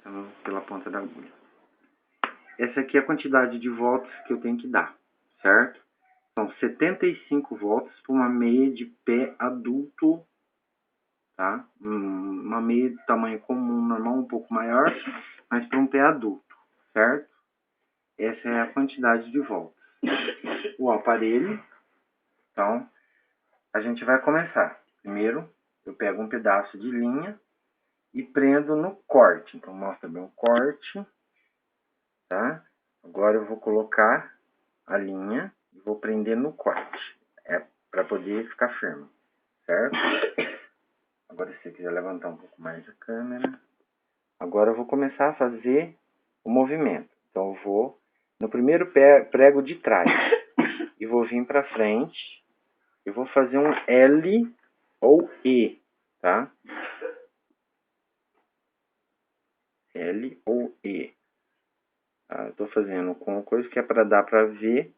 Passando pela ponta da agulha. Essa aqui é a quantidade de voltas que eu tenho que dar, certo? São 75 voltas para uma meia de pé adulto, tá? Uma meia de tamanho comum, normal, um pouco maior, mas para um pé adulto, certo? Essa é a quantidade de voltas. O aparelho, então, a gente vai começar. Primeiro, eu pego um pedaço de linha e prendo no corte. Então, mostra bem o corte, tá? Agora eu vou colocar a linha e vou prender no corte. É para poder ficar firme, certo? Agora, se você quiser levantar um pouco mais a câmera. Agora eu vou começar a fazer o movimento. Então, eu vou no primeiro prego de trás e vou vir para frente. Eu vou fazer um L ou E, tá? L ou E. Tá? Eu tô fazendo com coisa que é para dar para ver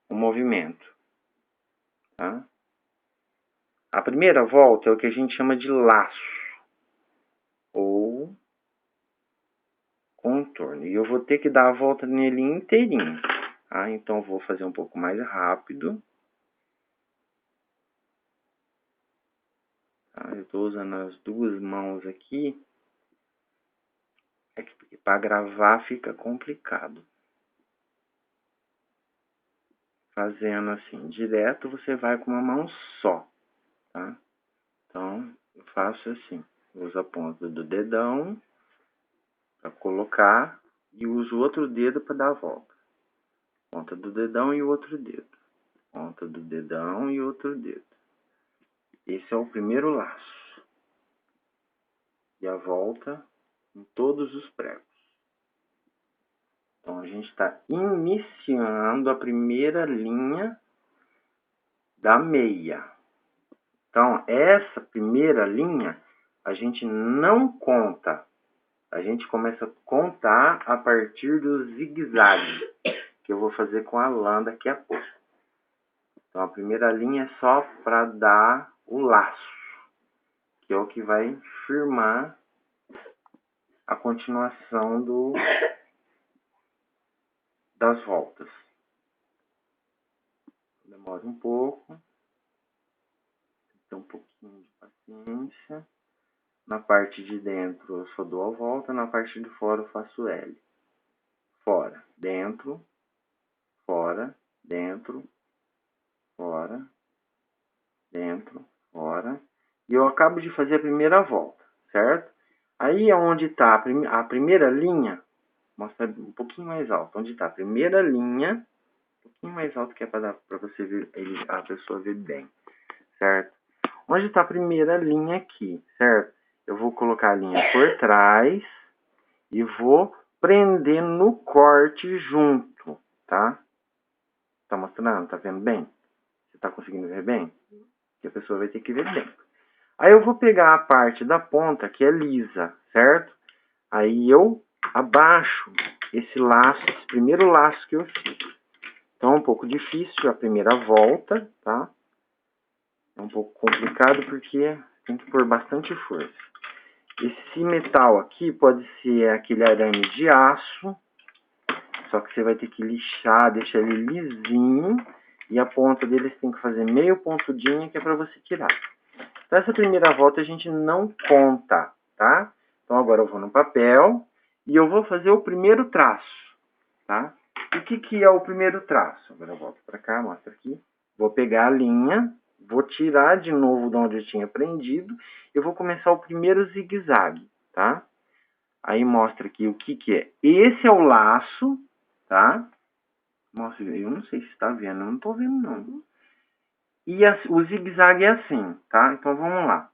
o movimento, tá? A primeira volta é o que a gente chama de laço ou contorno. E eu vou ter que dar a volta nele inteirinho, tá? Então eu vou fazer um pouco mais rápido. Tá? Eu tô usando as duas mãos aqui. É que para gravar fica complicado. Fazendo assim, direto, você vai com uma mão só, tá? Então, eu faço assim. Uso a ponta do dedão para colocar e uso o outro dedo para dar a volta. Ponta do dedão e o outro dedo. Ponta do dedão e outro dedo. Esse é o primeiro laço. E a volta em todos os pregos. Então, a gente está iniciando a primeira linha da meia. Então, essa primeira linha, a gente não conta. A gente começa a contar a partir do zigue-zague, que eu vou fazer com a lã daqui a pouco. Então, a primeira linha é só para dar o laço, que é o que vai firmar a continuação das voltas. Demora um pouco. Tem um pouquinho de paciência. Na parte de dentro eu só dou a volta, na parte de fora eu faço L. Fora, dentro, fora, dentro, fora, dentro, fora. E eu acabo de fazer a primeira volta, certo? Aí é onde está a primeira linha, mostra um pouquinho mais alto. Onde está a primeira linha, um pouquinho mais alto, que é para você ver, a pessoa ver bem, certo? Onde está a primeira linha aqui, certo? Eu vou colocar a linha por trás e vou prender no corte junto, tá? Tá mostrando? Tá vendo bem? Você tá conseguindo ver bem? Que a pessoa vai ter que ver bem. Aí eu vou pegar a parte da ponta que é lisa, certo? Aí eu abaixo esse laço, esse primeiro laço que eu fiz. Então é um pouco difícil a primeira volta, tá? É um pouco complicado porque tem que pôr bastante força. Esse metal aqui pode ser aquele arame de aço, só que você vai ter que lixar, deixar ele lisinho, e a ponta dele você tem que fazer meio pontudinha, que é para você tirar. Então, essa primeira volta a gente não conta, tá? Então, agora eu vou no papel e eu vou fazer o primeiro traço, tá? E o que é o primeiro traço? Agora eu volto para cá, mostra aqui. Vou pegar a linha, vou tirar de novo de onde eu tinha prendido, eu vou começar o primeiro zigue-zague, tá? Aí mostra aqui o que é. Esse é o laço, tá? Nossa, eu não sei se está vendo, eu não estou vendo não. E o zigue-zague é assim, tá? Então vamos lá.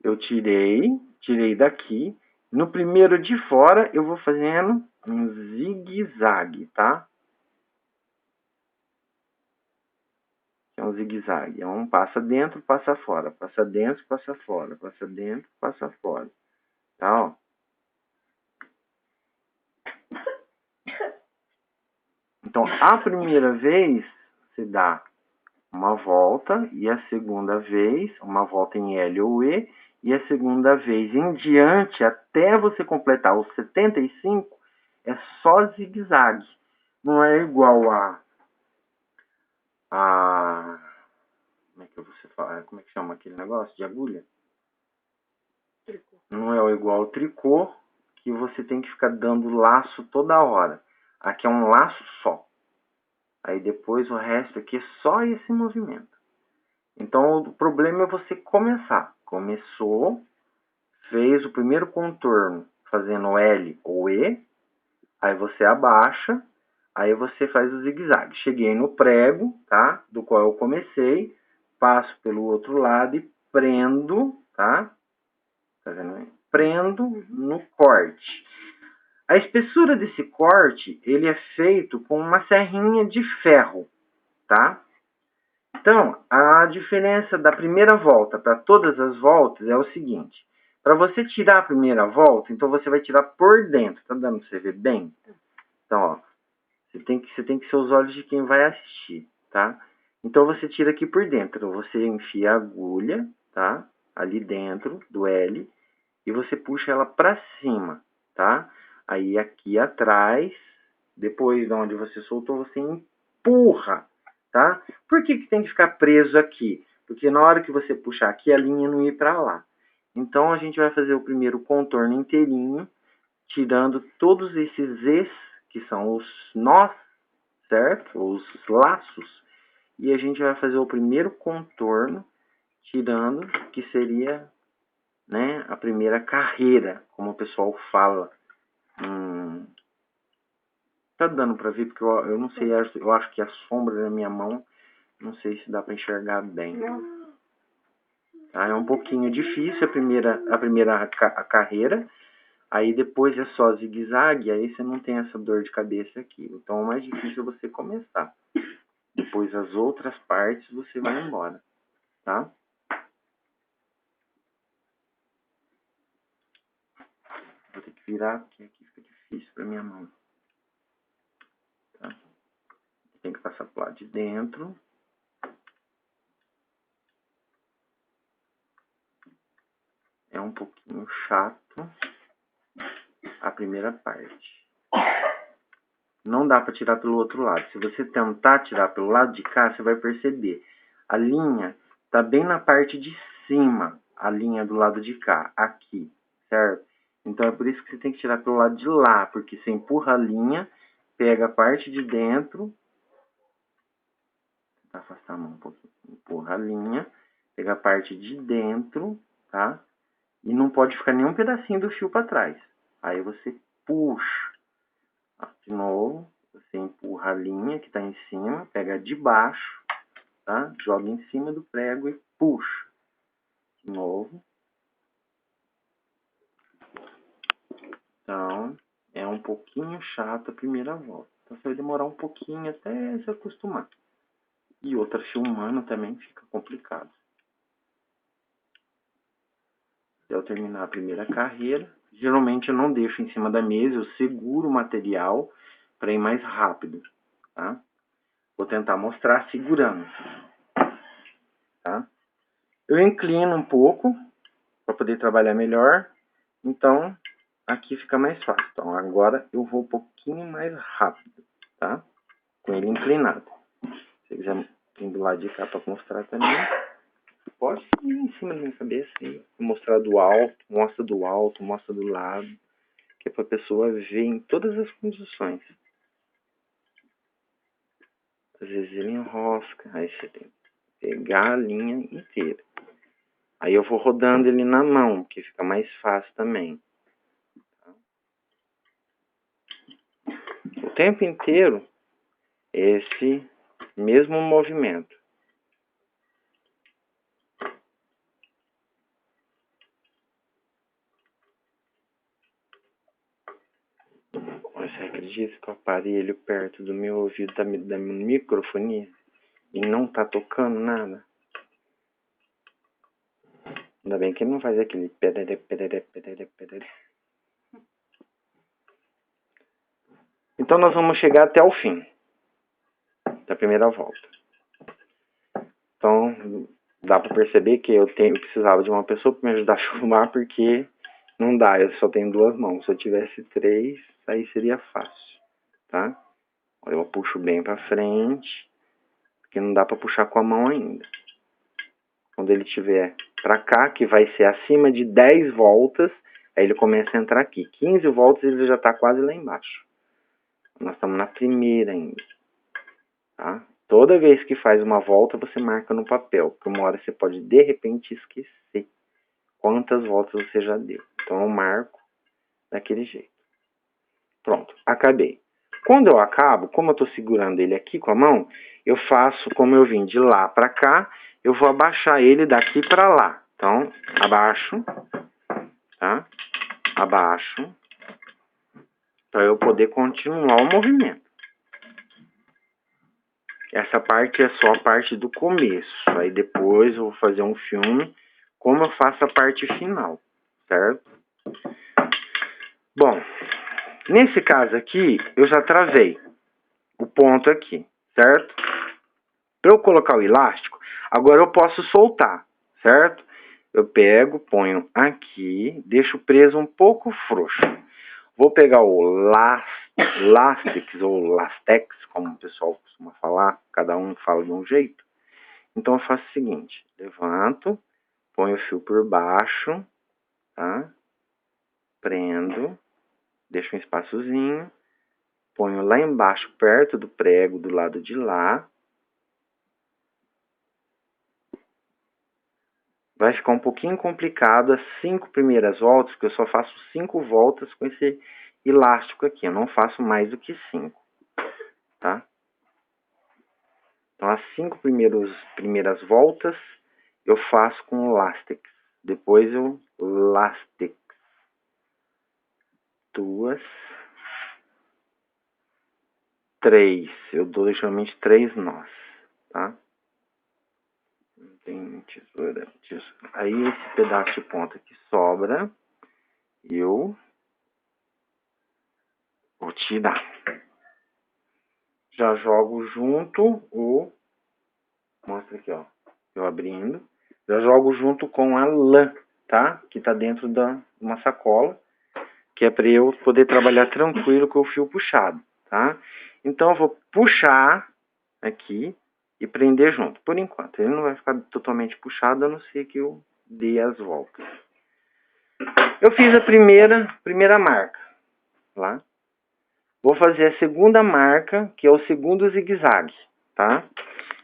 Eu tirei daqui. No primeiro de fora, eu vou fazendo um zigue-zague, tá? É um zigue-zague. É um passa dentro, passa fora. Passa dentro, passa fora. Passa dentro, passa fora. Tá, ó. Então, a primeira vez, você dá uma volta. E a segunda vez, uma volta em L ou E. e a segunda vez em diante, até você completar os 75, é só zigue-zague. Não é igual como é que você fala? Como é que chama aquele negócio de agulha? Tricô. Não é igual ao tricô, que você tem que ficar dando laço toda hora. Aqui é um laço só. Aí depois o resto aqui é só esse movimento. Então o problema é você começar. Começou, fez o primeiro contorno fazendo L ou E, aí você abaixa, aí você faz o zigue-zague. Cheguei no prego, tá? Do qual eu comecei, passo pelo outro lado e prendo, tá? Tá vendo aí? Prendo no corte. A espessura desse corte, ele é feito com uma serrinha de ferro, tá? Então, a diferença da primeira volta para todas as voltas é o seguinte. Para você tirar a primeira volta, então você vai tirar por dentro. Tá dando para você ver bem? Então, ó, você tem que ser os olhos de quem vai assistir, tá? Então, você tira aqui por dentro. Você enfia a agulha, tá? Ali dentro do L. E você puxa ela para cima, tá? Aí aqui atrás, depois de onde você soltou, você empurra, tá? Por que tem que ficar preso aqui? Porque na hora que você puxar aqui, a linha não ir para lá. Então, a gente vai fazer o primeiro contorno inteirinho, tirando todos esses es, que são os nós, certo? Os laços. E a gente vai fazer o primeiro contorno, tirando, que seria, né, a primeira carreira, como o pessoal fala. Tá dando para ver, porque eu não sei, eu acho que a sombra da minha mão, não sei se dá para enxergar bem. Tá? É um pouquinho difícil a primeira carreira, aí depois é só zigue-zague, aí você não tem essa dor de cabeça aqui. Então o mais difícil é você começar. Depois as outras partes você vai embora, tá? Vou ter que virar, porque aqui fica difícil para minha mão. Tá? Tem que passar pro lado de dentro. É um pouquinho chato a primeira parte. Não dá para tirar pelo outro lado. Se você tentar tirar pelo lado de cá, você vai perceber. A linha tá bem na parte de cima, a linha do lado de cá, aqui, certo? Então é por isso que você tem que tirar pelo lado de lá, porque você empurra a linha, pega a parte de dentro, vou afastar a mão um pouquinho, empurra a linha, pega a parte de dentro, tá? E não pode ficar nenhum pedacinho do fio para trás. Aí você puxa. De novo, você empurra a linha que está em cima, pega de baixo, tá? Joga em cima do prego e puxa. De novo. Então, é um pouquinho chato a primeira volta. Então, você vai demorar um pouquinho até se acostumar. E outra, filmando também fica complicado. Se eu terminar a primeira carreira, geralmente eu não deixo em cima da mesa, eu seguro o material para ir mais rápido, tá? Vou tentar mostrar segurando, tá? Eu inclino um pouco para poder trabalhar melhor, então aqui fica mais fácil. Então agora eu vou um pouquinho mais rápido, tá? Com ele inclinado. Se você quiser vir do lado de cá para mostrar também, pode ir em cima da minha cabeça e mostrar do alto, mostra do alto, mostra do lado, que é para a pessoa ver em todas as condições. Às vezes ele enrosca, aí você tem que pegar a linha inteira. Aí eu vou rodando ele na mão, que fica mais fácil também. O tempo inteiro, esse mesmo movimento. Você acredita que o aparelho perto do meu ouvido da microfonia e não tá tocando nada? Ainda bem que ele não faz aquele pedere, pedere, pedere, pedere. Então nós vamos chegar até o fim da primeira volta. Então, Dá pra perceber que eu precisava de uma pessoa pra me ajudar a filmar, porque não dá, eu só tenho 2 mãos. Se eu tivesse 3, aí seria fácil, tá? Eu puxo bem pra frente, porque não dá pra puxar com a mão ainda. Quando ele estiver pra cá, que vai ser acima de 10 voltas, aí ele começa a entrar aqui. 15 voltas ele já tá quase lá embaixo. Nós estamos na primeira ainda, tá? Toda vez que faz uma volta, você marca no papel, porque uma hora você pode, de repente, esquecer quantas voltas você já deu. Então, eu marco daquele jeito. Pronto, acabei. Quando eu acabo, como eu estou segurando ele aqui com a mão, eu faço como eu vim de lá para cá, eu vou abaixar ele daqui para lá. Então, abaixo, tá? Abaixo, para eu poder continuar o movimento. Essa parte é só a parte do começo. Aí depois eu vou fazer um filme como eu faço a parte final, certo? Bom, nesse caso aqui, eu já travei o ponto aqui, certo? Para eu colocar o elástico, agora eu posso soltar, certo? Eu pego, ponho aqui, deixo preso um pouco frouxo. Vou pegar o Lastex ou Lastex, como o pessoal costuma falar, cada um fala de um jeito. Então eu faço o seguinte, levanto, ponho o fio por baixo, tá? Prendo, deixo um espaçozinho, ponho lá embaixo, perto do prego, do lado de lá. Vai ficar um pouquinho complicado as 5 primeiras voltas, porque eu só faço 5 voltas com esse elástico aqui. Eu não faço mais do que 5, tá? Então, as 5 primeiras voltas eu faço com o Lastex. Depois eu Lastex. 2, 3. Eu dou geralmente 3 nós, tá? Não tem tesoura. Aí esse pedaço de ponta que sobra, eu vou tirar. Já jogo junto o... Mostra aqui, ó. Eu abrindo. Já jogo junto com a lã, tá? Que tá dentro de uma sacola. Que é para eu poder trabalhar tranquilo com o fio puxado, tá? Então eu vou puxar aqui e prender junto. Por enquanto, ele não vai ficar totalmente puxado, a não ser que eu dê as voltas. Eu fiz a primeira marca lá. Vou fazer a segunda marca, que é o segundo zigue-zague, tá?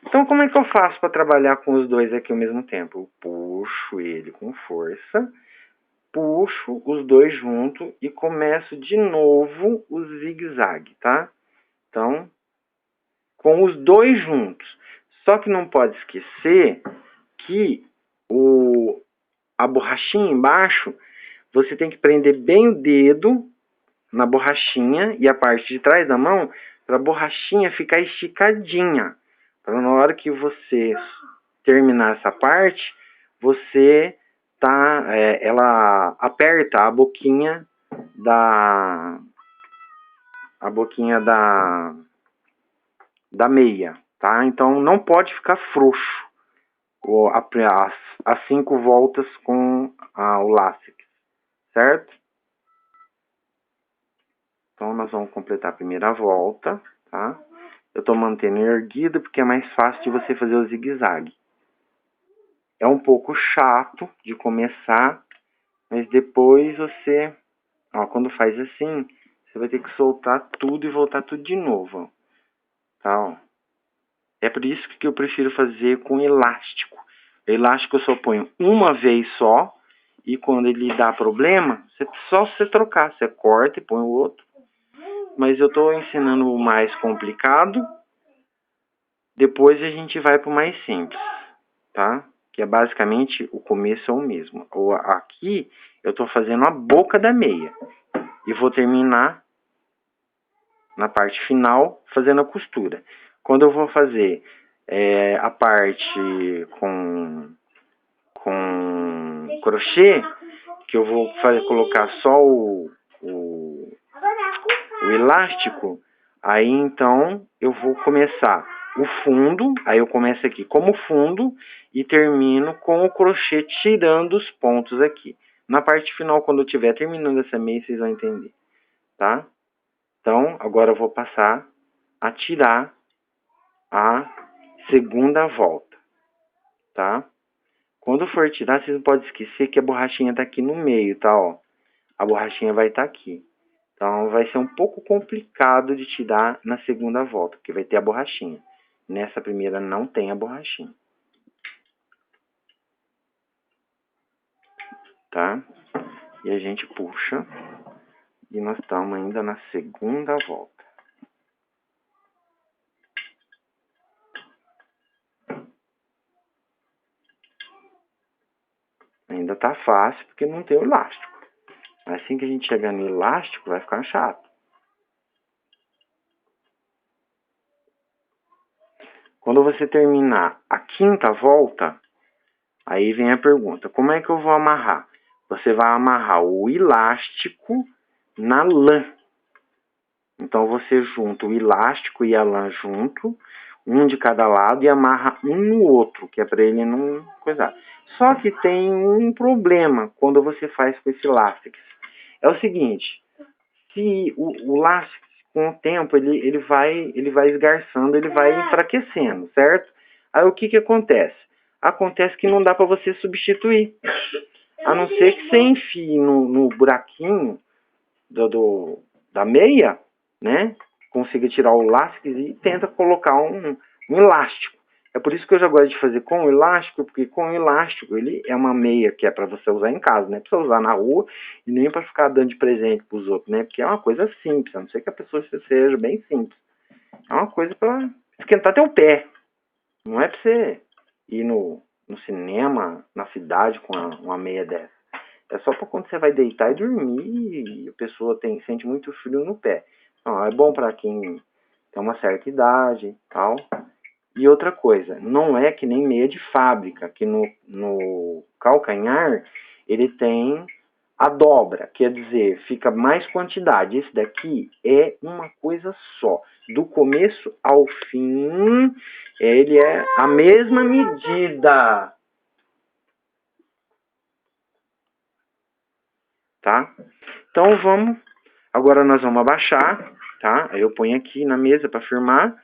Então, como é que eu faço para trabalhar com os dois aqui ao mesmo tempo? Eu puxo ele com força, puxo os dois juntos e começo de novo o zigue-zague, tá? Então, com os dois juntos. Só que não pode esquecer que a borrachinha embaixo, você tem que prender bem o dedo na borrachinha e a parte de trás da mão, para a borrachinha ficar esticadinha. Para na hora que você terminar essa parte, você ela aperta a boquinha da meia, tá? Então não pode ficar frouxo as 5 voltas com o Lastex, certo? Então nós vamos completar a primeira volta, tá? Eu tô mantendo erguido porque é mais fácil de você fazer o zigue-zague. É um pouco chato de começar, mas depois você, ó, quando faz assim, você vai ter que soltar tudo e voltar tudo de novo, tá? Ó. É por isso que eu prefiro fazer com elástico. O elástico eu só ponho uma vez só, e quando ele dá problema, só você trocar, você corta e põe o outro. Mas eu estou ensinando o mais complicado, depois a gente vai para o mais simples, tá? Que é basicamente o começo é o mesmo. Aqui eu estou fazendo a boca da meia e vou terminar na parte final fazendo a costura. Quando eu vou fazer a parte com crochê, que eu vou colocar só o elástico, aí então eu vou começar o fundo, aí eu começo aqui como fundo e termino com o crochê tirando os pontos aqui. Na parte final, quando eu estiver terminando essa meia, vocês vão entender, tá? Então, agora eu vou passar a tirar a segunda volta, tá? Quando for tirar, vocês não podem esquecer que a borrachinha tá aqui no meio, tá? Ó, a borrachinha vai estar aqui. Então, vai ser um pouco complicado de tirar na segunda volta, porque vai ter a borrachinha. Nessa primeira não tem a borrachinha. Tá? E a gente puxa. E nós estamos ainda na segunda volta. Ainda tá fácil porque não tem o elástico. Assim que a gente chegar no elástico, vai ficar chato. Quando você terminar a quinta volta, aí vem a pergunta: como é que eu vou amarrar? Você vai amarrar o elástico na lã. Então você junta o elástico e a lã junto, um de cada lado, e amarra um no outro, que é para ele não coisar. Só que tem um problema quando você faz com esse látex. É o seguinte: se o látex, com o tempo, ele vai esgarçando, ele vai enfraquecendo, certo? Aí o que acontece? Acontece que não dá para você substituir. A não ser que você enfie no buraquinho da meia, né? Consiga tirar o látex e tenta colocar um elástico. É por isso que eu já gosto de fazer com o elástico, porque com o elástico ele é uma meia que é para você usar em casa, não é para você usar na rua e nem para ficar dando de presente para os outros, né? Porque é uma coisa simples, a não ser que a pessoa seja bem simples. É uma coisa para esquentar teu pé. Não é para você ir no cinema, na cidade com uma meia dessa. É só para quando você vai deitar e dormir e a pessoa sente muito frio no pé. Então, é bom para quem tem uma certa idade e tal. E outra coisa, não é que nem meia de fábrica, que no calcanhar ele tem a dobra, quer dizer, fica mais quantidade. Esse daqui é uma coisa só. Do começo ao fim, ele é a mesma medida. Tá? Então vamos, agora nós vamos abaixar, tá? Aí eu ponho aqui na mesa para firmar,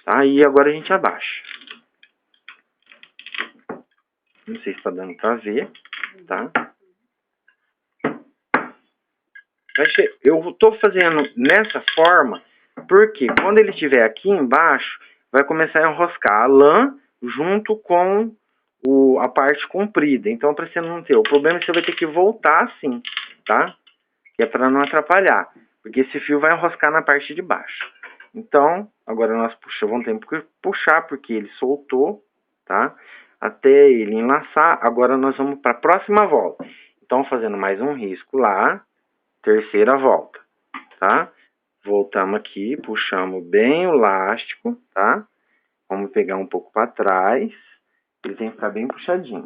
tá? E agora a gente abaixa. Não sei se está dando para ver, tá? Eu estou fazendo nessa forma porque quando ele estiver aqui embaixo, vai começar a enroscar a lã junto com a parte comprida. Então, para você não ter, o problema é que você vai ter que voltar assim, tá? Que é para não atrapalhar, porque esse fio vai enroscar na parte de baixo. Então, agora nós vamos ter que puxar, porque ele soltou, tá? Até ele enlaçar. Agora nós vamos para a próxima volta. Então, fazendo mais um risco lá, terceira volta, tá? Voltamos aqui, puxamos bem o elástico, tá? Vamos pegar um pouco para trás. Ele tem que ficar bem puxadinho.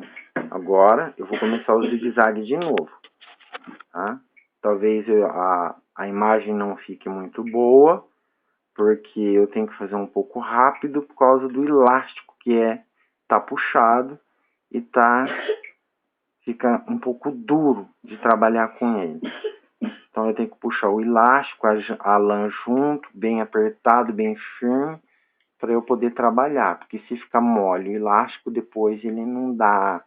Agora, eu vou começar o zigue-zague de novo, tá? Talvez a imagem não fique muito boa, porque eu tenho que fazer um pouco rápido por causa do elástico que tá puxado e fica um pouco duro de trabalhar com ele. Então eu tenho que puxar o elástico, a lã junto, bem apertado, bem firme, para eu poder trabalhar, porque se ficar mole o elástico, depois ele não dá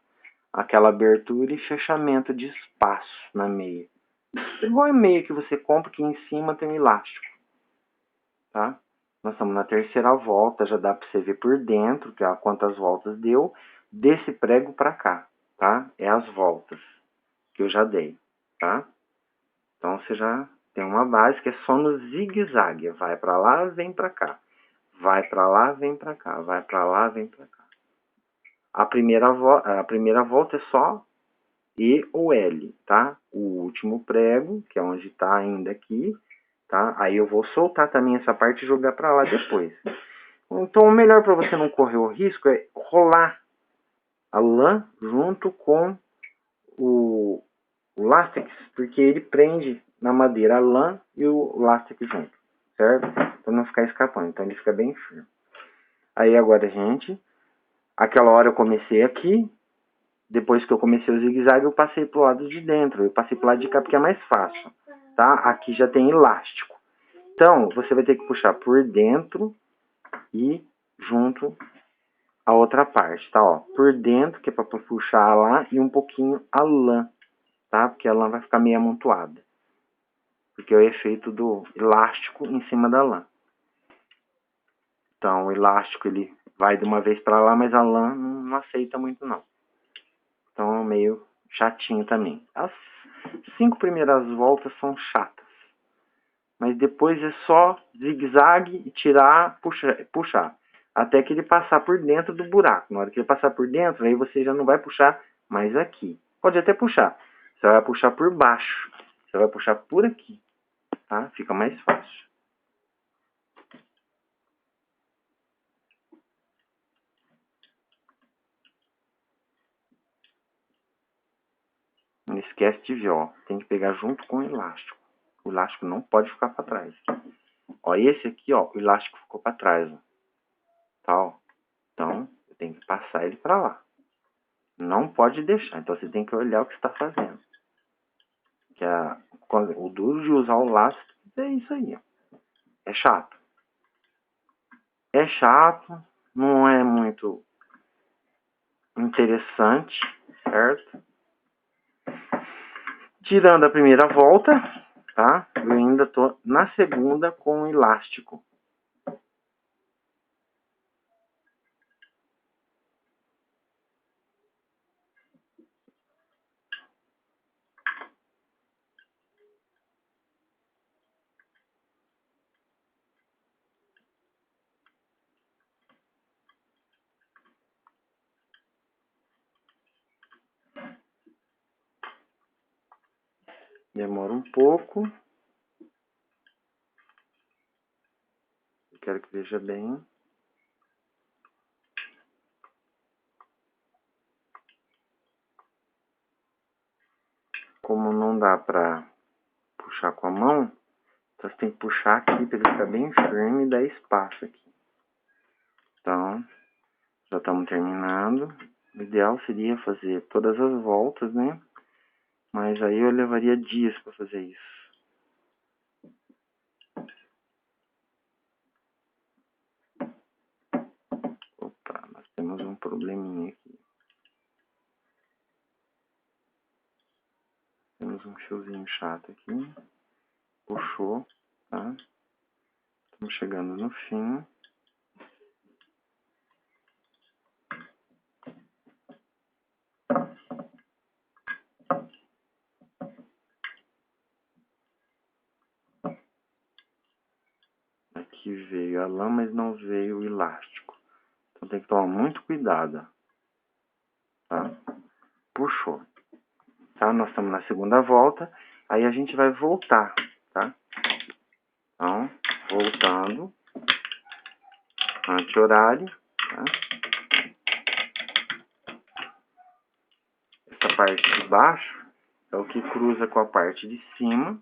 aquela abertura e fechamento de espaço na meia. Igual a meia que você compra, que em cima tem um elástico, tá? Nós estamos na terceira volta, já dá para você ver por dentro que quantas voltas deu desse prego para cá, tá? É as voltas que eu já dei, tá? Então você já tem uma base que é só no zigue-zague, vai para lá, vem para cá. Vai para lá, vem para cá, vai para lá, vem para cá. A primeira volta é só E ou L, tá? O último prego, que é onde está ainda aqui, tá? Aí eu vou soltar também essa parte e jogar para lá depois. Então, o melhor para você não correr o risco é rolar a lã junto com o látex, porque ele prende na madeira a lã e o látex junto, certo? Para não ficar escapando, então ele fica bem firme. Aí agora, gente, aquela hora eu comecei aqui, depois que eu comecei o zigue-zague, eu passei pro lado de dentro, eu passei pro lado de cá porque é mais fácil, tá? Aqui já tem elástico. Então, você vai ter que puxar por dentro e junto a outra parte, tá? Ó, por dentro, que é para puxar lá, e um pouquinho a lã, tá? Porque a lã vai ficar meio amontoada. Porque é o efeito do elástico em cima da lã. Então, o elástico, ele vai de uma vez para lá, mas a lã não aceita muito, não. Então, é meio chatinho também. As 5 primeiras voltas são chatas. Mas depois é só zigue-zague e tirar, puxar. Até que ele passar por dentro do buraco. Na hora que ele passar por dentro, aí você já não vai puxar mais aqui. Pode até puxar. Você vai puxar por baixo. Você vai puxar por aqui. Tá? Fica mais fácil. Não esquece de ver, ó. Tem que pegar junto com o elástico. O elástico não pode ficar para trás. Ó, esse aqui, ó, o elástico ficou para trás, ó. Tá, ó. Então, eu tenho que passar ele para lá. Não pode deixar. Então, você tem que olhar o que está fazendo. Que o duro de usar o laço é isso aí, ó. É chato. É chato, não é muito interessante, certo? Tirando a primeira volta, tá? Eu ainda tô na segunda com o elástico. Demora um pouco. Eu quero que veja bem. Como não dá pra puxar com a mão, então você tem que puxar aqui para ele ficar bem firme e dar espaço aqui. Então, já estamos terminando. O ideal seria fazer todas as voltas, né? Mas aí eu levaria dias para fazer isso. Opa, nós temos um probleminha aqui. Temos um fiozinho chato aqui. Puxou, tá? Estamos chegando no fim. Aqui veio a lã, mas não veio o elástico. Então tem que tomar muito cuidado, tá? Puxou. Tá? Nós estamos na segunda volta. Aí a gente vai voltar, tá? Então, voltando. Anti-horário, tá? Essa parte de baixo é o que cruza com a parte de cima.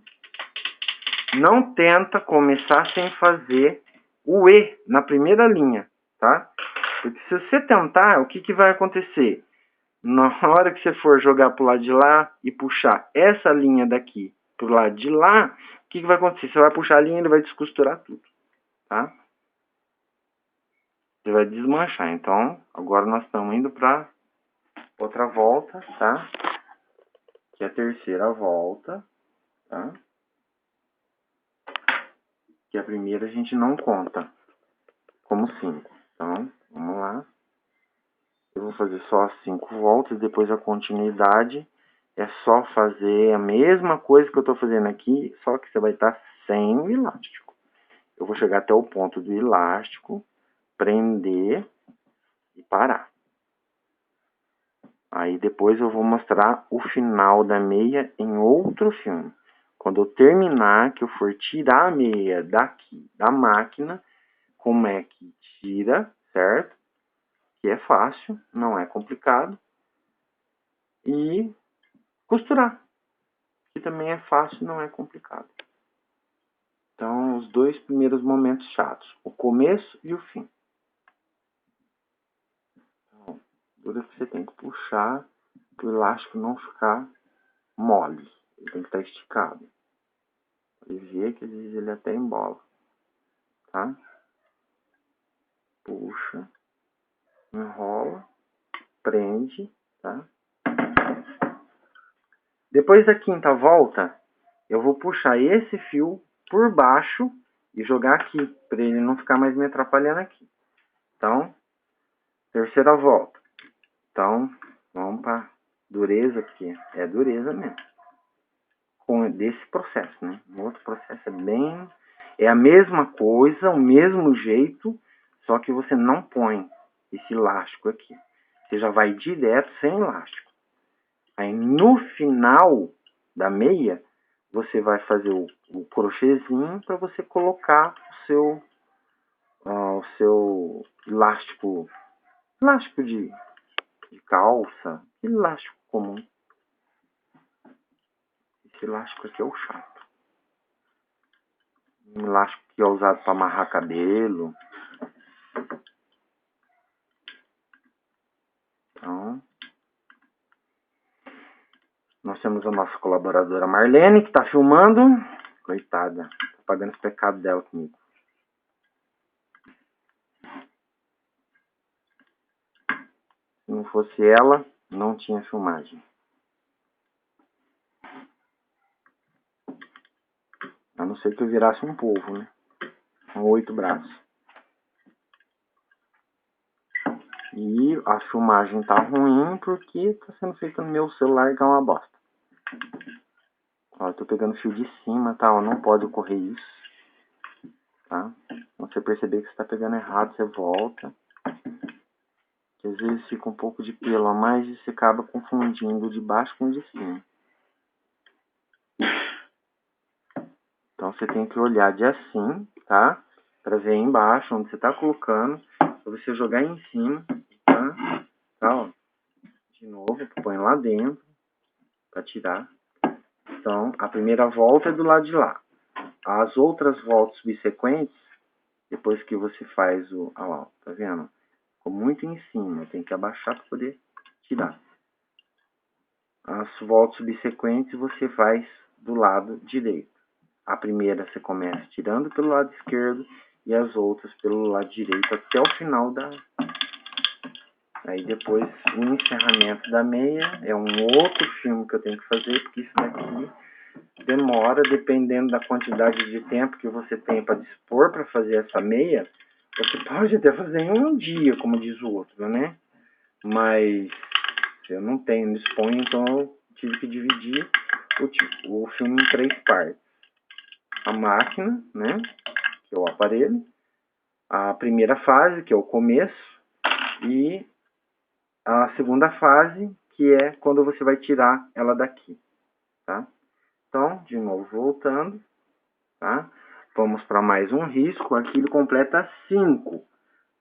Não tenta começar sem fazer o E na primeira linha, tá? Porque se você tentar, o que vai acontecer? Na hora que você for jogar pro lado de lá e puxar essa linha daqui pro lado de lá, o que vai acontecer? Você vai puxar a linha e ele vai descosturar tudo, tá? Ele vai desmanchar. Então, agora nós estamos indo para outra volta, tá? Que é a terceira volta, tá? Que a primeira a gente não conta como 5. Então, vamos lá. Eu vou fazer só as 5 voltas, depois a continuidade é só fazer a mesma coisa que eu estou fazendo aqui, só que você vai estar sem o elástico. Eu vou chegar até o ponto do elástico, prender e parar. Aí depois eu vou mostrar o final da meia em outro filme. Quando eu terminar, que eu for tirar a meia daqui da máquina, como é que tira, certo? Que é fácil, não é complicado. E costurar, que também é fácil, não é complicado. Então, os dois primeiros momentos chatos, o começo e o fim. você tem que puxar para o elástico não ficar mole. Ele tem que estar esticado. Pode ver que às vezes ele até embola. Tá? Puxa. Enrola. Prende. Tá? Depois da quinta volta, eu vou puxar esse fio por baixo e jogar aqui, para ele não ficar mais me atrapalhando aqui. Então, terceira volta. Então, vamos para dureza aqui. É dureza mesmo. Com desse processo, né? O outro processo é bem... É a mesma coisa, o mesmo jeito, só que você não põe esse elástico aqui. Você já vai direto sem elástico. Aí, no final da meia, você vai fazer o crochêzinho para você colocar o seu elástico de calça, elástico comum. Esse elástico aqui é o chato. Um elástico que é usado para amarrar cabelo. Então, nós temos a nossa colaboradora Marlene, que está filmando. Coitada, tá pagando os pecados dela comigo. Se não fosse ela, não tinha filmagem. A não ser que eu virasse um polvo, né? Com 8 braços. E a filmagem tá ruim porque tá sendo feita no meu celular, que é uma bosta. Ó, eu tô pegando fio de cima, tá? Ó, não pode ocorrer isso. Tá? Quando você perceber que você tá pegando errado, você volta. Que às vezes fica um pouco de pelo a mais e você acaba confundindo o de baixo com o de cima. Então você tem que olhar de assim, tá? Pra ver aí embaixo onde você tá colocando. Pra você jogar em cima, tá? Tá, ó. De novo, põe lá dentro pra tirar. Então, a primeira volta é do lado de lá. As outras voltas subsequentes, depois que você faz o... Olha lá, tá vendo? Ficou muito em cima, tem que abaixar para poder tirar. As voltas subsequentes você faz do lado direito. A primeira você começa tirando pelo lado esquerdo e as outras pelo lado direito até o final da... Aí depois o encerramento da meia é um outro filme que eu tenho que fazer, porque isso daqui demora, dependendo da quantidade de tempo que você tem para dispor para fazer essa meia. Você pode até fazer em um dia, como diz o outro, né? Mas eu não tenho, disponho, então eu tive que dividir o filme em 3 partes. A máquina, né? Que é o aparelho. A primeira fase, que é o começo. E a segunda fase, que é quando você vai tirar ela daqui, tá? Então, de novo, voltando, tá? Vamos para mais um risco. Aqui ele completa 5.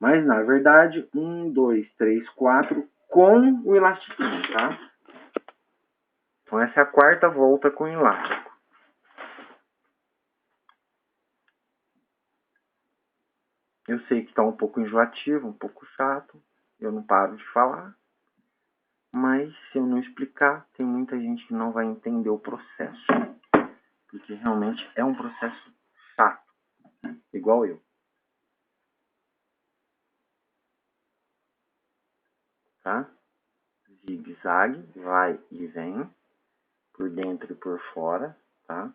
Mas, na verdade, 1, 2, 3, 4 com o elastiquinho, tá? Então, essa é a quarta volta com o elástico. Eu sei que está um pouco enjoativo, um pouco chato. Eu não paro de falar. Mas, se eu não explicar, tem muita gente que não vai entender o processo. Porque, realmente, é um processo chato. Igual eu. Tá? Zigue-zague, vai e vem. Por dentro e por fora, tá?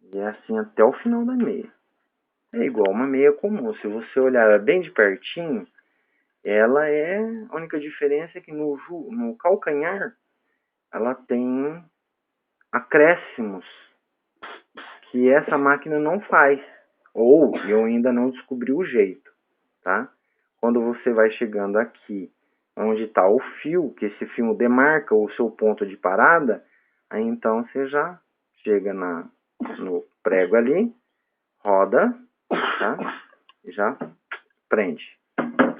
E é assim até o final da meia. É igual uma meia comum. Se você olhar bem de pertinho, ela é... A única diferença é que no calcanhar, ela tem acréscimos que essa máquina não faz. Ou eu ainda não descobri o jeito, tá? Quando você vai chegando aqui, onde está o fio, que esse fio demarca o seu ponto de parada, aí então você já chega no prego ali, roda, tá? E já prende.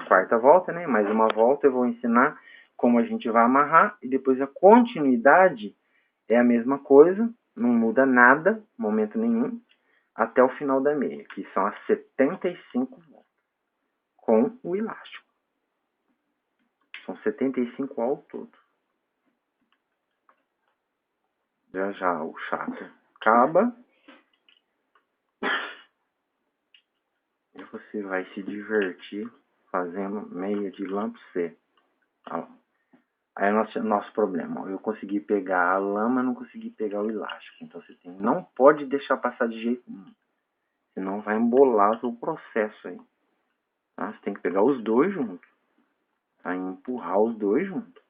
Quarta volta, né? Mais uma volta eu vou ensinar como a gente vai amarrar e depois a continuidade é a mesma coisa, não muda nada, momento nenhum, até o final da meia, que são as 75 voltas, com o elástico. São 75 ao todo. Já já o chato acaba. E você vai se divertir fazendo meia de lampsê. Aí é nosso problema. Eu consegui pegar a lama, não consegui pegar o elástico. Então você não pode deixar passar de jeito nenhum. Senão vai embolar o processo aí. Tá? Você tem que pegar os dois juntos. Tá? E empurrar os dois juntos.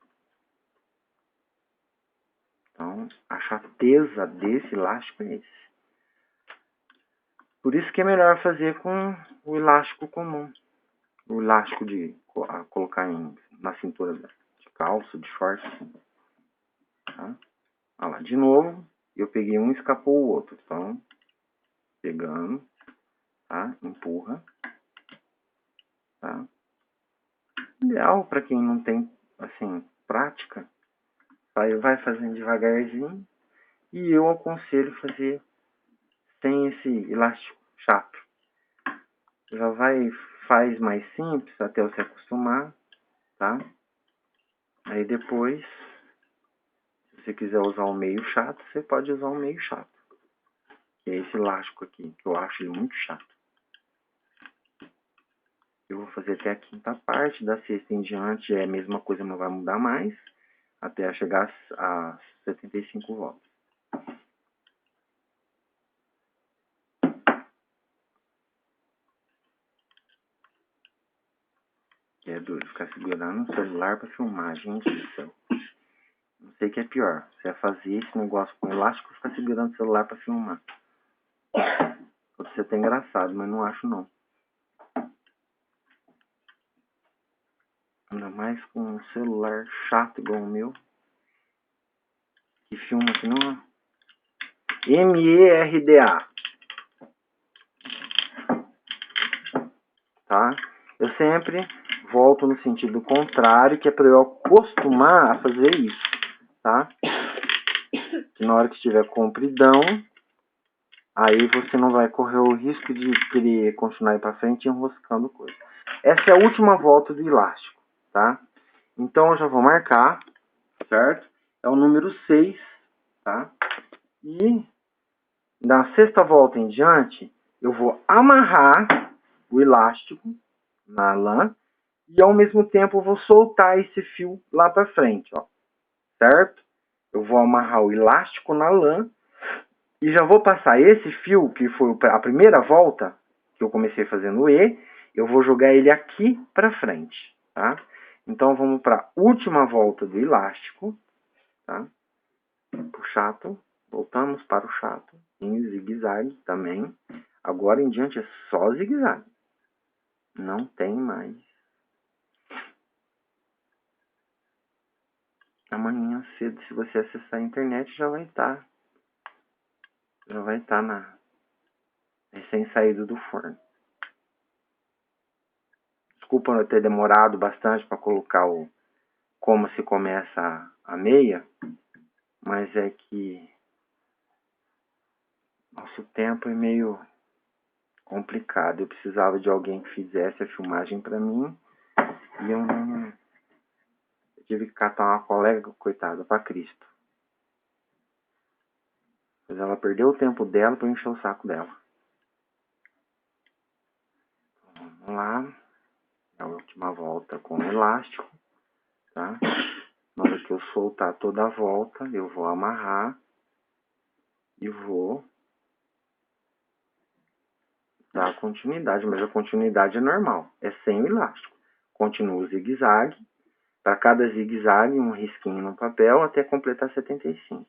Então, a chateza desse elástico é esse. Por isso que é melhor fazer com o elástico comum. O elástico de colocar na cintura de calça, de short. Assim. Tá? Olha lá, de novo, eu peguei um e escapou o outro. Então, pegando, tá? Empurra. Tá? Ideal para quem não tem, assim, prática. Vai fazendo devagarzinho. E eu aconselho fazer sem esse elástico chato. Já faz mais simples até você acostumar, tá? Aí depois, se você quiser usar o meio chato, você pode usar o meio chato. Que é esse elástico aqui, que eu acho ele muito chato. Eu vou fazer até a quinta parte, da sexta em diante é a mesma coisa, não vai mudar mais, até chegar a 75 voltas. Que é duro ficar segurando o celular para filmar, gente do céu. Não sei o que é pior, se é fazer esse negócio com elástico ou ficar segurando o celular para filmar. Pode ser até engraçado, mas não acho não. Ainda mais com um celular chato igual o meu. Que filma que não... MERDA. Tá? Eu sempre volto no sentido contrário, que é para eu acostumar a fazer isso. Tá? Que na hora que estiver compridão, aí você não vai correr o risco de querer continuar ir para frente enroscando coisa. Essa é a última volta do elástico. Tá? Então eu já vou marcar, certo? É o número 6, tá? E na sexta volta em diante, eu vou amarrar o elástico na lã e ao mesmo tempo eu vou soltar esse fio lá para frente, ó. Certo? Eu vou amarrar o elástico na lã e já vou passar esse fio, que foi a primeira volta, que eu comecei fazendo E, eu vou jogar ele aqui para frente, tá? Então vamos para a última volta do elástico, tá? Pro chato, voltamos para o chato, em zigue-zague também. Agora em diante é só zigue-zague. Não tem mais. Amanhã cedo, se você acessar a internet, já vai estar. Já vai estar recém-saído do forno. Desculpa eu ter demorado bastante para colocar como se começa a meia, mas é que nosso tempo é meio complicado. Eu precisava de alguém que fizesse a filmagem para mim e eu não... tive que catar uma colega, coitada, para Cristo. Mas ela perdeu o tempo dela para encher o saco dela. Então, vamos lá. É a última volta com o elástico, tá? Na hora que eu soltar toda a volta, eu vou amarrar e vou dar continuidade. Mas a continuidade é normal, é sem o elástico. Continua o zigue-zague. Para cada zigue-zague, um risquinho no papel até completar 75,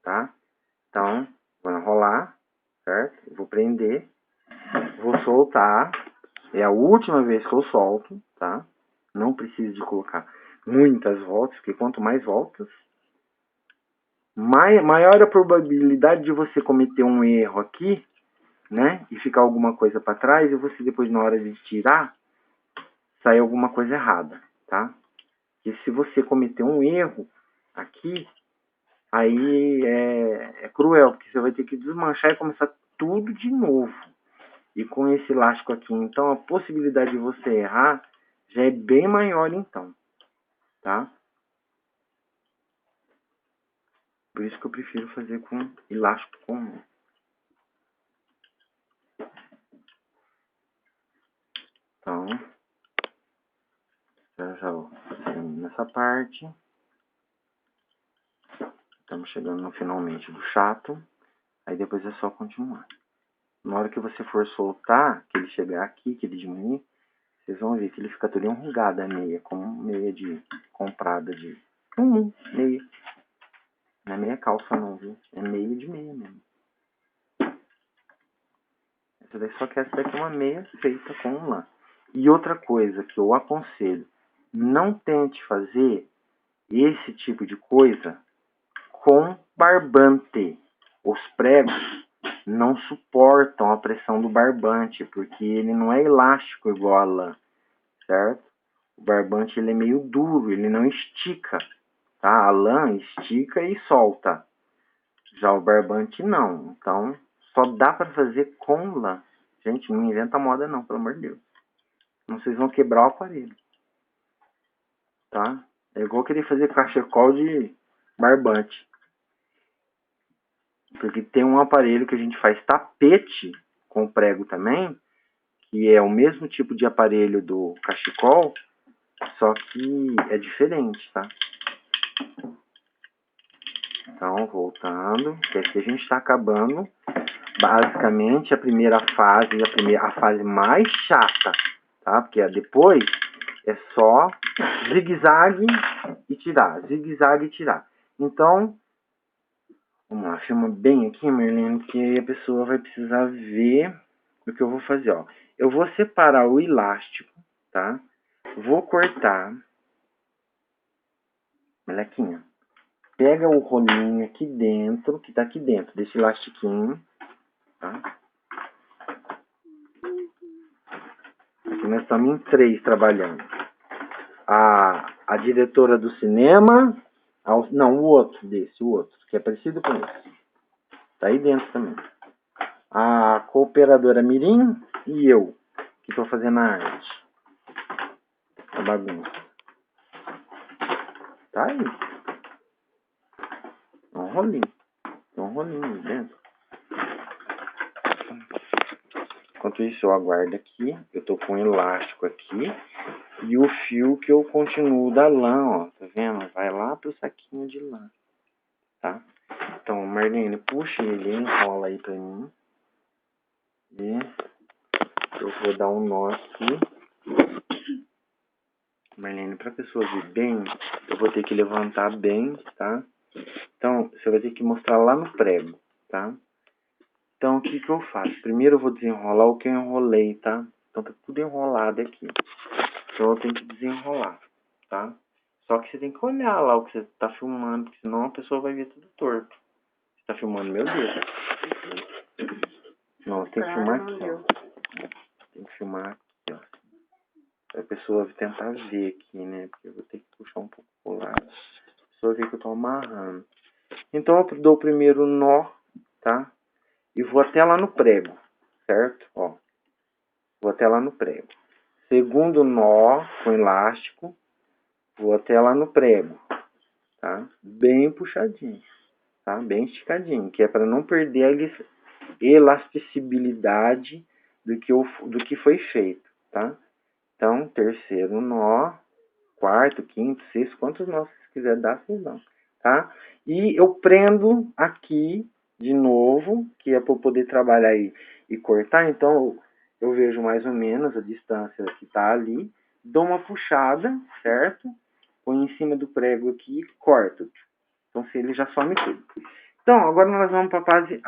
tá? Então, vou enrolar, certo? Eu vou prender, vou soltar. É a última vez que eu solto, tá? Não preciso de colocar muitas voltas, porque quanto mais voltas, maior a probabilidade de você cometer um erro aqui, né? E ficar alguma coisa para trás, e você depois, na hora de tirar, sair alguma coisa errada, tá? E se você cometer um erro aqui, aí é cruel, porque você vai ter que desmanchar e começar tudo de novo. E com esse elástico aqui, então, a possibilidade de você errar já é bem maior, então, tá? Por isso que eu prefiro fazer com elástico comum. Então, já vou fazendo nessa parte. Estamos chegando no finalmente do chato. Aí depois é só continuar. Na hora que você for soltar, que ele chegar aqui, que ele diminuir, vocês vão ver que ele fica todo enrugado a meia, como meia de comprada de meia. Não é meia calça não, viu? É meia de meia mesmo. Essa daí só que essa daqui é uma meia feita com lã. E outra coisa que eu aconselho, não tente fazer esse tipo de coisa com barbante. Os pregos não suportam a pressão do barbante, porque ele não é elástico igual a lã, certo? O barbante ele é meio duro, ele não estica, tá? A lã estica e solta. Já o barbante não. Então, só dá para fazer com lã. Gente, não inventa moda não, pelo amor de Deus. Não, vocês vão quebrar o aparelho, tá? É igual querer fazer cachecol de barbante. Porque tem um aparelho que a gente faz tapete com prego também, que é o mesmo tipo de aparelho do cachecol, só que é diferente, tá? Então, voltando, que aqui a gente está acabando basicamente a primeira fase, a fase mais chata, tá? Porque depois é só zigue-zague e tirar, zigue-zague e tirar. Então, vamos lá, filma bem aqui, Marlene, que aí a pessoa vai precisar ver o que eu vou fazer, ó. Eu vou separar o elástico, tá? Vou cortar, melequinha. Pega o rolinho aqui dentro, que tá aqui dentro desse elastiquinho, tá? Aqui nós estamos em 3 trabalhando. A diretora do cinema, não, o outro, que é parecido com esse. Tá aí dentro também. A cooperadora Mirim e eu, que estou fazendo a arte. A bagunça. Tá aí. É um rolinho. Tem um rolinho dentro. Enquanto isso, eu aguardo aqui. Eu tô com um elástico aqui. E o fio que eu continuo da lã, ó. Tá vendo? Vai lá pro saquinho de lã. Tá? Então, Marlene, puxa ele, enrola aí pra mim. E eu vou dar um nó aqui. Marlene, pra pessoa ver bem, eu vou ter que levantar bem, tá? Então, você vai ter que mostrar lá no prego, tá? Então, o que que eu faço? Primeiro eu vou desenrolar o que eu enrolei, tá? Então, tá tudo enrolado aqui. Então, eu tenho que desenrolar, tá? Só que você tem que olhar lá o que você tá filmando, porque senão a pessoa vai ver tudo torto. Você tá filmando meu dedo. Não, tem que filmar aqui, ó. Tem que filmar aqui, ó. Pra pessoa tentar ver aqui, né? Porque eu vou ter que puxar um pouco pro lado. A pessoa vê que eu tô amarrando. Então, eu dou o primeiro nó, tá? E vou até lá no prego, certo? Ó, vou até lá no prego. Segundo nó com elástico, vou até lá no prego, tá? Bem puxadinho, tá? Bem esticadinho, que é para não perder a elasticidade do que foi feito, tá? Então, terceiro nó, quarto, quinto, sexto, quantos nós vocês quiserem dar, vocês dão, tá? E eu prendo aqui de novo, que é para eu poder trabalhar e cortar. Então, eu vejo mais ou menos a distância que tá ali, dou uma puxada, certo? Põe em cima do prego aqui e corto. Então, se ele já some tudo. Então, agora nós vamos para a fase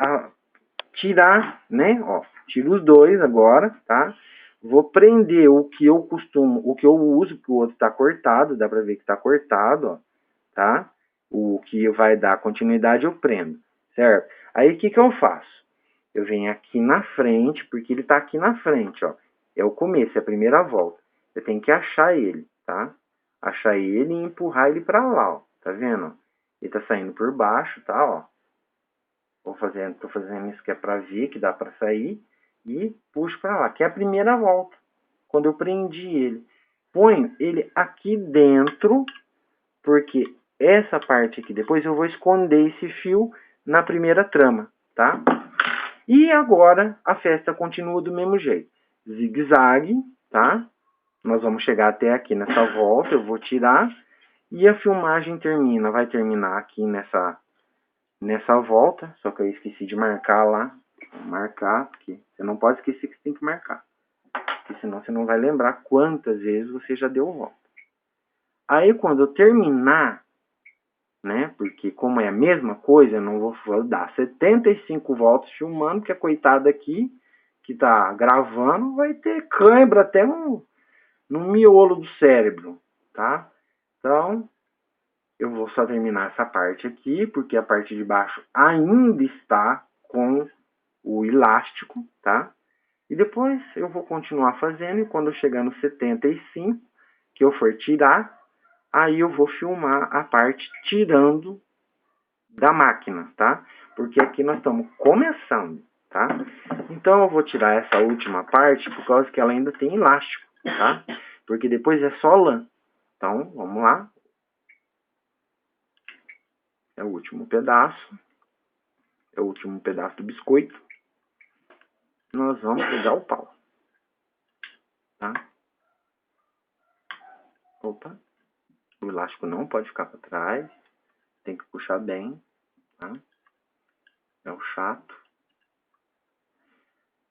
tirar, né? Ó, tiro os dois agora, tá? Vou prender o que eu costumo, o que eu uso, porque o outro tá cortado, dá pra ver que tá cortado, ó, tá? O que vai dar continuidade eu prendo, certo? Aí o que que eu faço? Eu venho aqui na frente, porque ele tá aqui na frente, ó. É o começo, é a primeira volta. Eu tenho que achar ele, tá? Achar ele e empurrar ele pra lá, ó. Tá vendo? Ele tá saindo por baixo, tá, ó. Tô fazendo isso que é pra ver que dá pra sair. E puxo pra lá, que é a primeira volta. Quando eu prendi ele. Ponho ele aqui dentro, porque essa parte aqui, depois eu vou esconder esse fio na primeira trama, tá? E agora a festa continua do mesmo jeito. Zigue-zague, tá? Nós vamos chegar até aqui nessa volta, eu vou tirar. E a filmagem vai terminar aqui nessa volta. Só que eu esqueci de marcar lá. Vou marcar, porque você não pode esquecer que você tem que marcar. Porque senão você não vai lembrar quantas vezes você já deu volta. Aí quando eu terminar, né? Porque como é a mesma coisa, eu não vou dar 75 voltas filmando, porque a coitada aqui, que tá gravando, vai ter cãibra até no miolo do cérebro, tá? Então, eu vou só terminar essa parte aqui, porque a parte de baixo ainda está com o elástico, tá? E depois eu vou continuar fazendo, e quando eu chegar no 75, que eu for tirar, aí eu vou filmar a parte tirando da máquina, tá? Porque aqui nós estamos começando, tá? Então eu vou tirar essa última parte, por causa que ela ainda tem elástico, tá? Porque depois é só lã. Então, vamos lá. É o último pedaço. É o último pedaço do biscoito. Nós vamos pegar o pau. Tá? Opa. O elástico não pode ficar para trás. Tem que puxar bem. Tá? É o chato.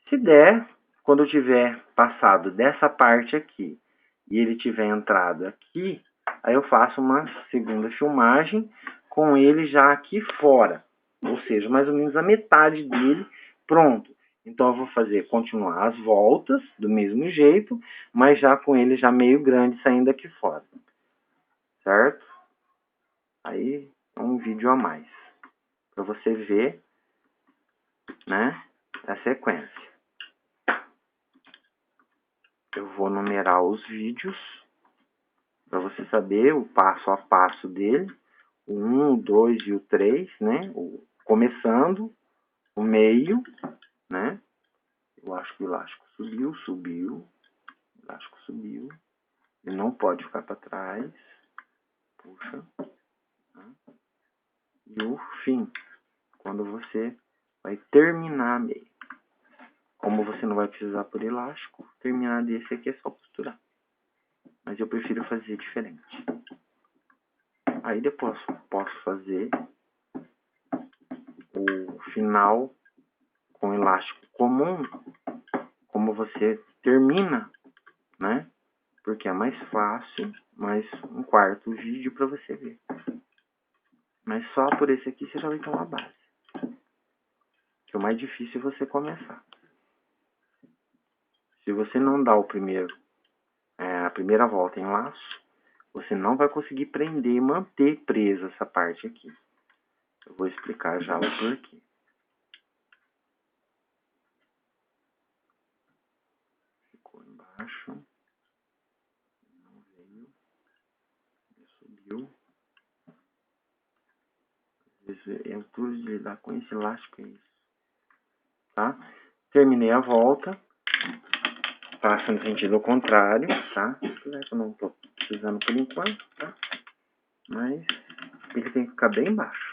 Se der, quando eu tiver passado dessa parte aqui e ele tiver entrado aqui, aí eu faço uma segunda filmagem com ele já aqui fora. Ou seja, mais ou menos a metade dele pronto. Então eu vou continuar as voltas do mesmo jeito, mas já com ele já meio grande saindo aqui fora. Certo? Aí é um vídeo a mais. Para você ver, né, a sequência. Eu vou numerar os vídeos para você saber o passo a passo dele. O 1, o 2 e o 3, né? Começando, o meio, né? Eu acho que o elástico subiu. O elástico subiu. Ele não pode ficar para trás. Puxa. Né? E o fim, quando você vai terminar meio. Como você não vai precisar por elástico, terminar desse aqui é só costurar. Mas eu prefiro fazer diferente. Aí depois posso fazer o final com elástico comum, como você termina, né? Porque é mais fácil, mais um quarto vídeo para você ver. Mas só por esse aqui você já vai ter uma base. Que o mais difícil é você começar. Se você não dá a primeira volta em laço, você não vai conseguir prender e manter presa essa parte aqui. Eu vou explicar já o porquê. Ficou embaixo. Não veio. Subiu. Às vezes é duro de lidar com esse elástico aí. Tá? Terminei a volta. Passa no sentido ao contrário, tá? Eu não tô precisando por enquanto, tá? Mas ele tem que ficar bem baixo.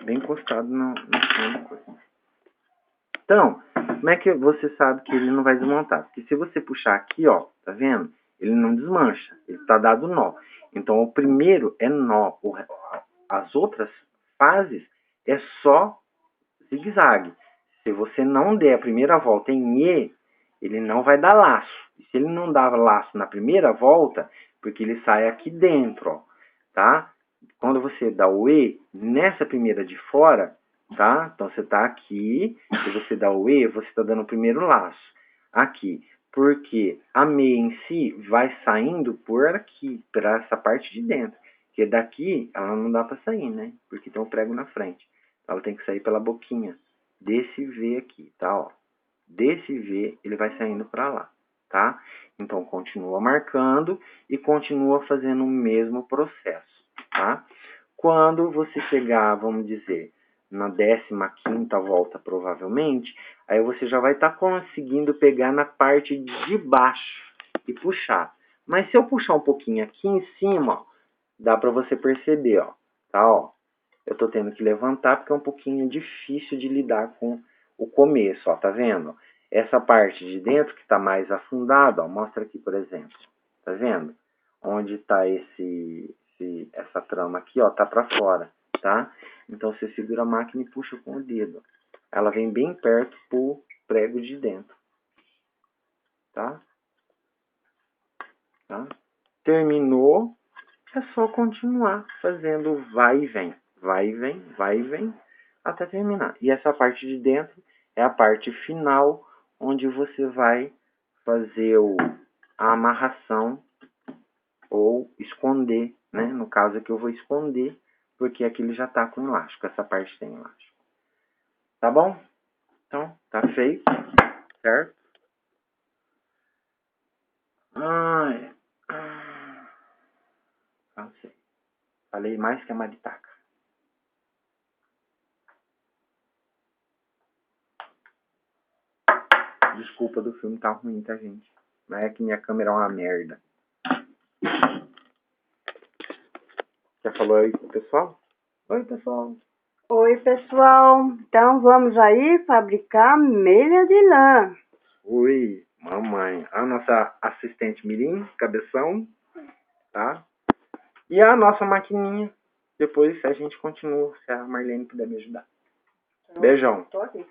Bem encostado no fundo. Então, como é que você sabe que ele não vai desmontar? Porque se você puxar aqui, ó, tá vendo? Ele não desmancha, ele tá dado nó. Então, o primeiro é nó. As outras fases é só zigue-zague. Se você não der a primeira volta em E, ele não vai dar laço. E se ele não dava laço na primeira volta, porque ele sai aqui dentro, ó, tá? Quando você dá o E, nessa primeira de fora, tá? Então você tá aqui, se você dá o E, você tá dando o primeiro laço. Aqui. Porque a meia em si vai saindo por aqui, para essa parte de dentro. Porque daqui, ela não dá para sair, né? Porque tem um prego na frente. Então ela tem que sair pela boquinha desse V aqui, tá? Ó. Desse V, ele vai saindo para lá, tá? Então, continua marcando e continua fazendo o mesmo processo. tá? Quando você chegar, vamos dizer, na 15ª volta, provavelmente, aí você já vai estar conseguindo pegar na parte de baixo e puxar. Mas se eu puxar um pouquinho aqui em cima, ó, dá para você perceber, ó, tá? Ó, eu tô tendo que levantar porque é um pouquinho difícil de lidar com o começo, ó, tá vendo? Essa parte de dentro que tá mais afundada, ó, mostra aqui, por exemplo, tá vendo? Onde tá essa trama aqui, ó, tá para fora, tá? Então você segura a máquina e puxa com o dedo. Ela vem bem perto pro prego de dentro, tá? Tá? Terminou, é só continuar fazendo vai e vem, vai e vem, vai e vem, até terminar. E essa parte de dentro é a parte final, onde você vai fazer a amarração ou esconder, né? No caso aqui eu vou esconder, porque aqui ele já está com elástico, essa parte tem elástico. Tá bom? Então, tá feito, certo? Ai, não sei. Falei mais que a maritaca. Desculpa do filme tá ruim, tá, gente? Não é que minha câmera é uma merda. Já falou aí pro pessoal? Oi, pessoal. Oi, pessoal. Então, vamos aí fabricar meia de lã. Oi, mamãe. A nossa assistente Mirim, cabeção, tá? E a nossa maquininha. Depois a gente continua, se a Marlene puder me ajudar. Beijão. Tô aqui.